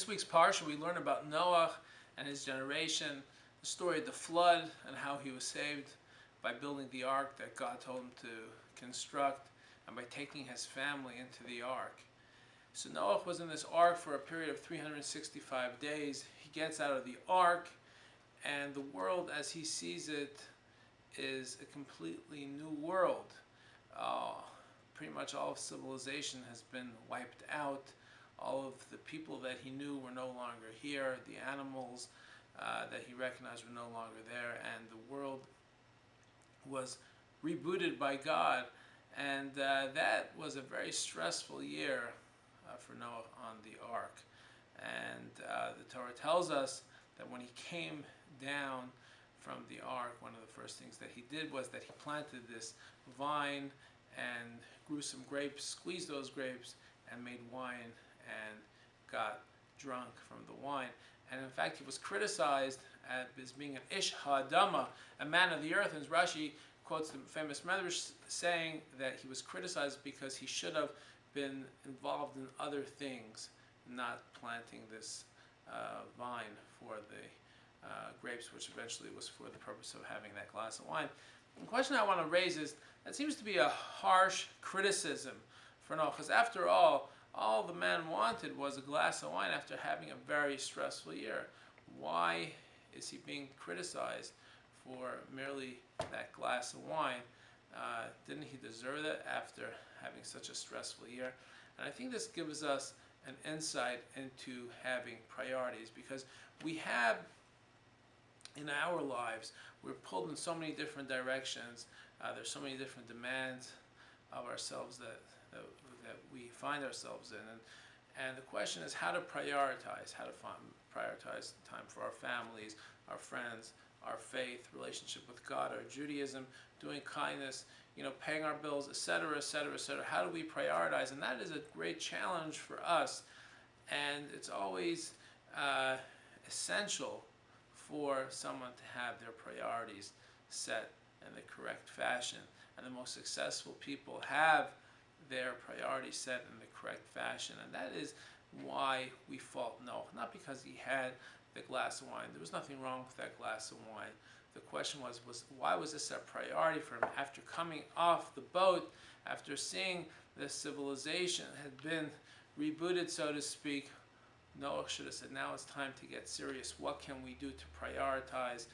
this week's parsha, we learn about Noach and his generation, the story of the flood and how he was saved by building the ark that God told him to construct and by taking his family into the ark. So Noach was in this ark for a period of 365 days. He gets out of the ark, and the world as he sees it is a completely new world. Pretty much all of civilization has been wiped out. All of the people that he knew were no longer here. The animals that he recognized were no longer there, and the world was rebooted by God. And that was a very stressful year for Noah on the ark. And the Torah tells us that when he came down from the ark, one of the first things that he did was that he planted this vine and grew some grapes, squeezed those grapes, and made wine and got drunk from the wine. And in fact, he was criticized as being an ish ha'adama, a man of the earth. And Rashi quotes the famous Medrash saying that he was criticized because he should have been involved in other things, not planting this vine for the grapes, which eventually was for the purpose of having that glass of wine. The question I want to raise is, that seems to be a harsh criticism for Noach, because after all the man wanted was a glass of wine after having a very stressful year. Why is he being criticized for merely that glass of wine? Didn't he deserve that after having such a stressful year? And I think this gives us an insight into having priorities, because we have in our lives, we're pulled in so many different directions. There's so many different demands of ourselves that we find ourselves in. And the question is how to prioritize, prioritize time for our families, our friends, our faith, relationship with God, our Judaism, doing kindness, paying our bills, etc., etc., etc. How do we prioritize? And that is a great challenge for us. And it's always essential for someone to have their priorities set in the correct fashion. And the most successful people have their priorities set in the correct fashion. And that is why we fault Noach. Not because he had the glass of wine. There was nothing wrong with that glass of wine. The question was why was this a priority for him? After coming off the boat, after seeing the civilization had been rebooted, so to speak, Noach should have said, now it's time to get serious. What can we do to prioritize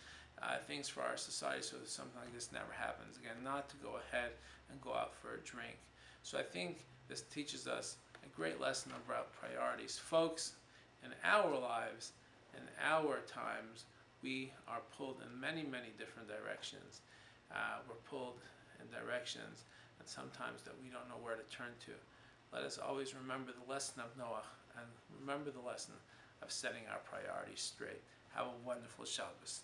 things for our society so that something like this never happens again? Not to go ahead and go out for a drink. So I think this teaches us a great lesson about priorities. Folks, in our lives, in our times, we are pulled in many, many different directions. We're pulled in directions, and sometimes that we don't know where to turn to. Let us always remember the lesson of Noach and remember the lesson of setting our priorities straight. Have a wonderful Shabbos.